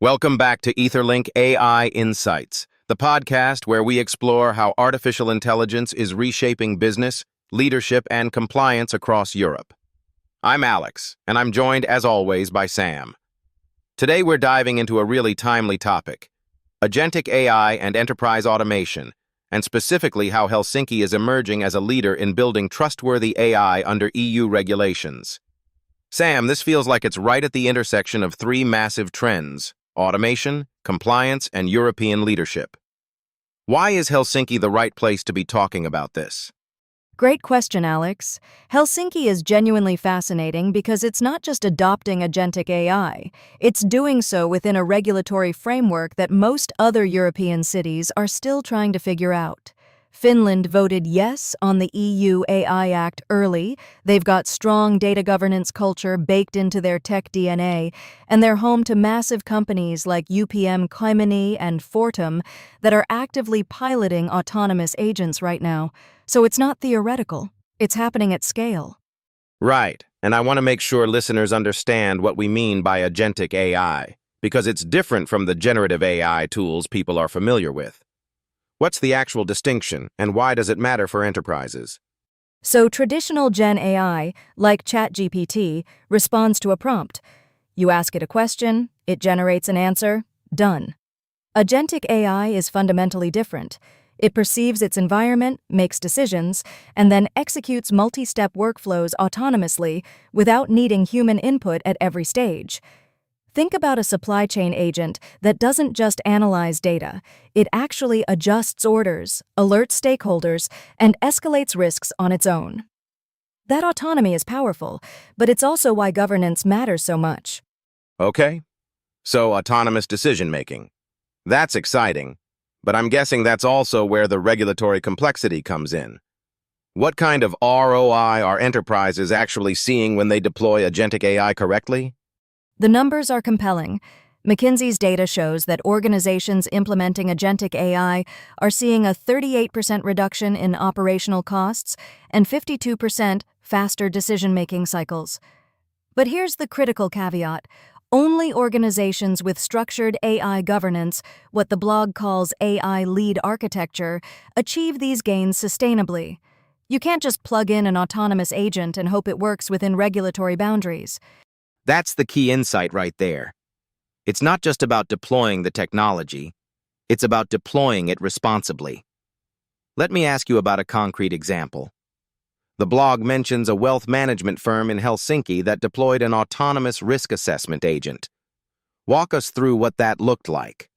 Welcome back to EtherLink AI Insights, the podcast where we explore how artificial intelligence is reshaping business, leadership, and compliance across Europe. I'm Alex, and I'm joined, as always, by Sam. Today we're diving into a really timely topic, Agentic AI and Enterprise Automation, and specifically how Helsinki is emerging as a leader in building trustworthy AI under EU regulations. Sam, this feels like it's right at the intersection of three massive trends: automation, compliance, and European leadership. Why is Helsinki the right place to be talking about this? Great question, Alex. Helsinki is genuinely fascinating because it's not just adopting agentic AI. It's doing so within a regulatory framework that most other European cities are still trying to figure out. Finland voted yes on the EU AI Act early. They've got strong data governance culture baked into their tech DNA, and they're home to massive companies like Kymony and Fortum that are actively piloting autonomous agents right now. So it's not theoretical. It's happening at scale. Right, and I want to make sure listeners understand what we mean by agentic AI, because it's different from the generative AI tools people are familiar with. What's the actual distinction, and why does it matter for enterprises? So traditional Gen AI, like ChatGPT, responds to a prompt. You ask it a question, it generates an answer, done. Agentic AI is fundamentally different. It perceives its environment, makes decisions, and then executes multi-step workflows autonomously without needing human input at every stage. Think about a supply chain agent that doesn't just analyze data. It actually adjusts orders, alerts stakeholders, and escalates risks on its own. That autonomy is powerful, but it's also why governance matters so much. Okay, so autonomous decision-making. That's exciting, but I'm guessing that's also where the regulatory complexity comes in. What kind of ROI are enterprises actually seeing when they deploy agentic AI correctly? The numbers are compelling. McKinsey's data shows that organizations implementing agentic AI are seeing a 38% reduction in operational costs and 52% faster decision-making cycles. But here's the critical caveat. Only organizations with structured AI governance, what the blog calls AI lead architecture, achieve these gains sustainably. You can't just plug in an autonomous agent and hope it works within regulatory boundaries. That's the key insight right there. It's not just about deploying the technology, it's about deploying it responsibly. Let me ask you about a concrete example. The blog mentions a wealth management firm in Helsinki that deployed an autonomous risk assessment agent. Walk us through what that looked like.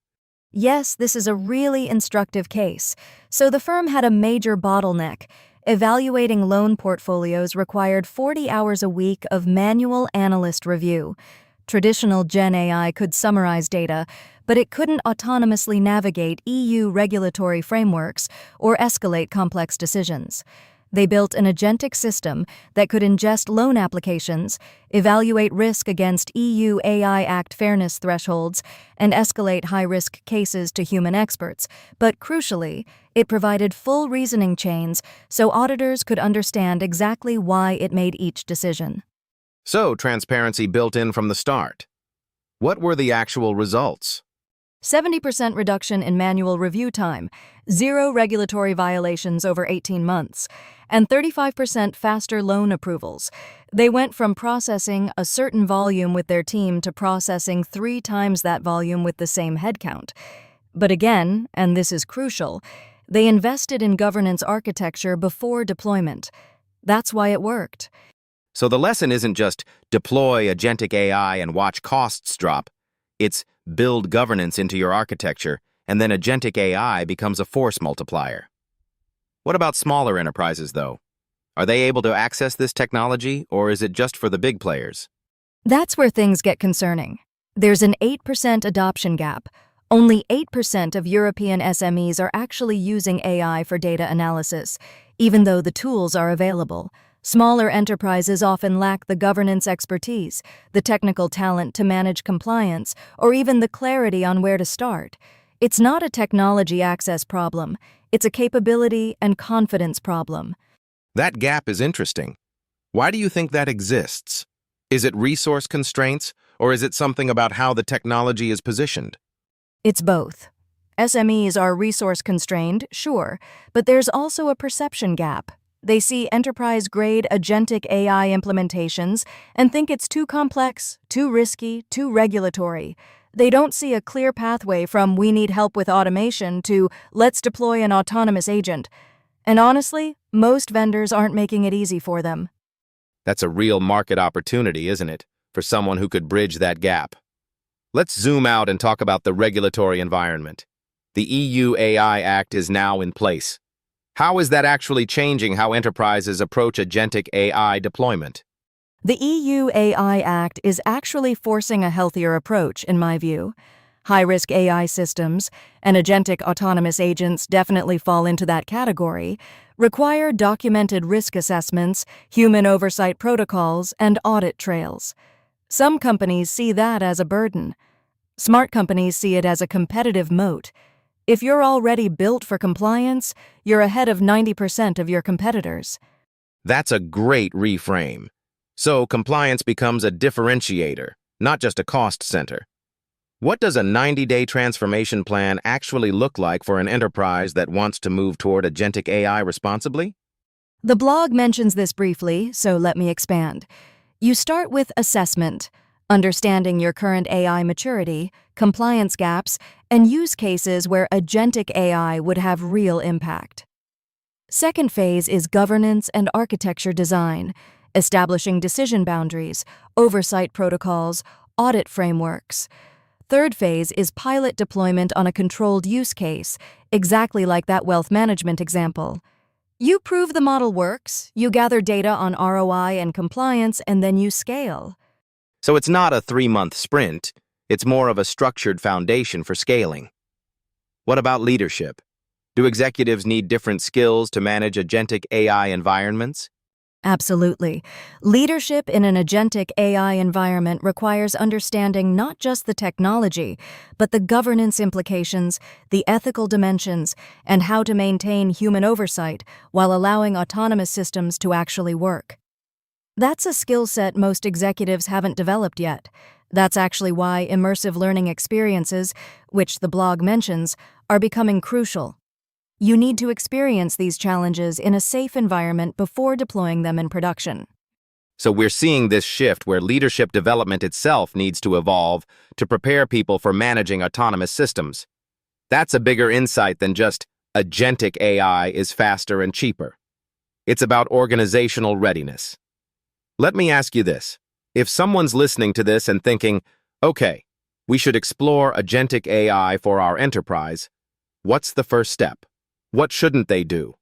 Yes, this is a really instructive case. So the firm had a major bottleneck. Evaluating loan portfolios required 40 hours a week of manual analyst review. Traditional Gen AI could summarize data, but it couldn't autonomously navigate EU regulatory frameworks or escalate complex decisions. They built an agentic system that could ingest loan applications, evaluate risk against EU AI Act fairness thresholds, and escalate high-risk cases to human experts. But crucially, it provided full reasoning chains so auditors could understand exactly why it made each decision. So, transparency built in from the start. What were the actual results? 70% reduction in manual review time, 0 regulatory violations over 18 months, and 35% faster loan approvals. They went from processing a certain volume with their team to processing 3 times that volume with the same headcount. But again, and this is crucial, they invested in governance architecture before deployment. That's why it worked. So the lesson isn't just deploy agentic AI and watch costs drop. It's build governance into your architecture, and then agentic AI becomes a force multiplier. What about smaller enterprises, though? Are they able to access this technology, or is it just for the big players? That's where things get concerning. There's an 8% adoption gap. Only 8% of European SMEs are actually using AI for data analysis, even though the tools are available. Smaller enterprises often lack the governance expertise, the technical talent to manage compliance, or even the clarity on where to start. It's not a technology access problem. It's a capability and confidence problem. That gap is interesting. Why do you think that exists? Is it resource constraints, Or is it something about how the technology is positioned? It's both. SMEs are resource-constrained, sure, but there's also a perception gap. They see enterprise-grade agentic AI implementations and think it's too complex, too risky, too regulatory. They don't see a clear pathway from "we need help with automation" to "let's deploy an autonomous agent." And honestly, most vendors aren't making it easy for them. That's a real market opportunity, isn't it, for someone who could bridge that gap? Let's zoom out and talk about the regulatory environment. The EU AI Act is now in place. How is that actually changing how enterprises approach agentic AI deployment? The EU AI Act is actually forcing a healthier approach, in my view. High-risk AI systems, and agentic autonomous agents definitely fall into that category, require documented risk assessments, human oversight protocols, and audit trails. Some companies see that as a burden. Smart companies see it as a competitive moat. If you're already built for compliance, you're ahead of 90% of your competitors. That's a great reframe. So compliance becomes a differentiator, not just a cost center. What does a 90-day transformation plan actually look like for an enterprise that wants to move toward agentic AI responsibly? The blog mentions this briefly, so let me expand. You start with assessment, understanding your current AI maturity, compliance gaps, and use cases where agentic AI would have real impact. Second phase is governance and architecture design, establishing decision boundaries, oversight protocols, audit frameworks. Third phase is pilot deployment on a controlled use case, exactly like that wealth management example. You prove the model works, you gather data on ROI and compliance, and then you scale. So it's not a 3-month sprint, it's more of a structured foundation for scaling. What about leadership? Do executives need different skills to manage agentic AI environments? Absolutely. Leadership in an agentic AI environment requires understanding not just the technology, but the governance implications, the ethical dimensions, and how to maintain human oversight while allowing autonomous systems to actually work. That's a skill set most executives haven't developed yet. That's actually why immersive learning experiences, which the blog mentions, are becoming crucial. You need to experience these challenges in a safe environment before deploying them in production. So we're seeing this shift where leadership development itself needs to evolve to prepare people for managing autonomous systems. That's a bigger insight than just agentic AI is faster and cheaper. It's about organizational readiness. Let me ask you this. If someone's listening to this and thinking, okay, we should explore agentic AI for our enterprise, what's the first step? What shouldn't they do?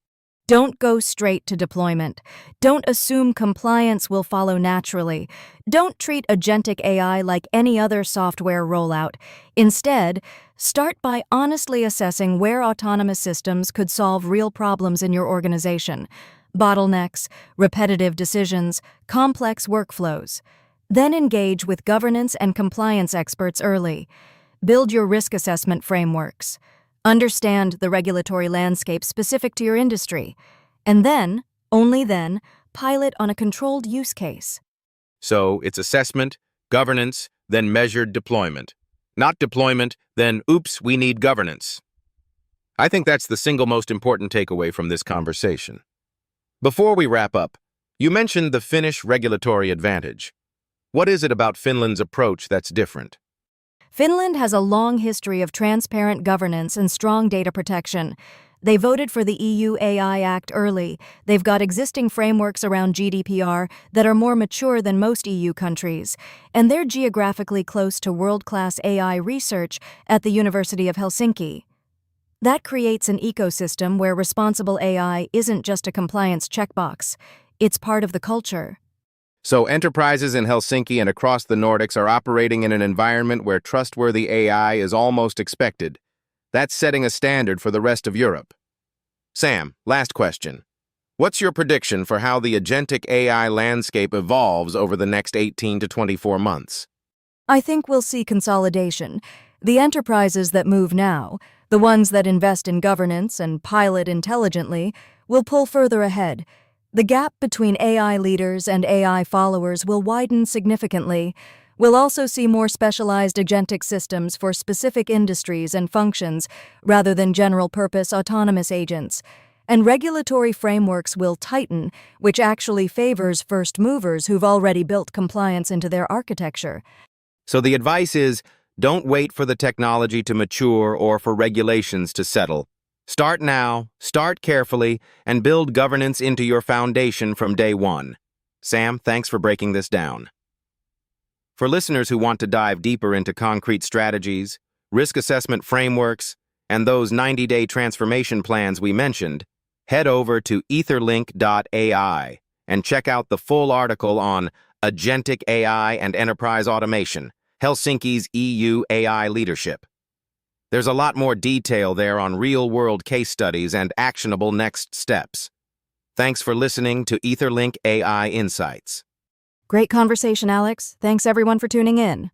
Don't go straight to deployment. Don't assume compliance will follow naturally. Don't treat agentic AI like any other software rollout. Instead, start by honestly assessing where autonomous systems could solve real problems in your organization: bottlenecks, repetitive decisions, complex workflows. Then engage with governance and compliance experts early. Build your risk assessment frameworks. Understand the regulatory landscape specific to your industry. And then, only then, pilot on a controlled use case. So it's assessment, governance, then measured deployment. Not deployment, then oops, we need governance. I think that's the single most important takeaway from this conversation. Before we wrap up, you mentioned the Finnish regulatory advantage. What is it about Finland's approach that's different? Finland has a long history of transparent governance and strong data protection. They voted for the EU AI Act early. They've got existing frameworks around GDPR that are more mature than most EU countries. And they're geographically close to world-class AI research at the University of Helsinki. That creates an ecosystem where responsible AI isn't just a compliance checkbox. It's part of the culture. So enterprises in Helsinki and across the Nordics are operating in an environment where trustworthy AI is almost expected. That's setting a standard for the rest of Europe. Sam, last question. What's your prediction for how the agentic AI landscape evolves over the next 18 to 24 months? I think we'll see consolidation. The enterprises that move now, the ones that invest in governance and pilot intelligently, will pull further ahead. The gap between AI leaders and AI followers will widen significantly. We'll also see more specialized agentic systems for specific industries and functions rather than general-purpose autonomous agents. And regulatory frameworks will tighten, which actually favors first movers who've already built compliance into their architecture. So the advice is, don't wait for the technology to mature or for regulations to settle. Start now, start carefully, and build governance into your foundation from day one. Sam, thanks for breaking this down. For listeners who want to dive deeper into concrete strategies, risk assessment frameworks, and those 90-day transformation plans we mentioned, head over to EtherLink.ai and check out the full article on Agentic AI and Enterprise Automation, Helsinki's EU AI leadership. There's a lot more detail there on real-world case studies and actionable next steps. Thanks for listening to EtherLink AI Insights. Great conversation, Alex. Thanks everyone for tuning in.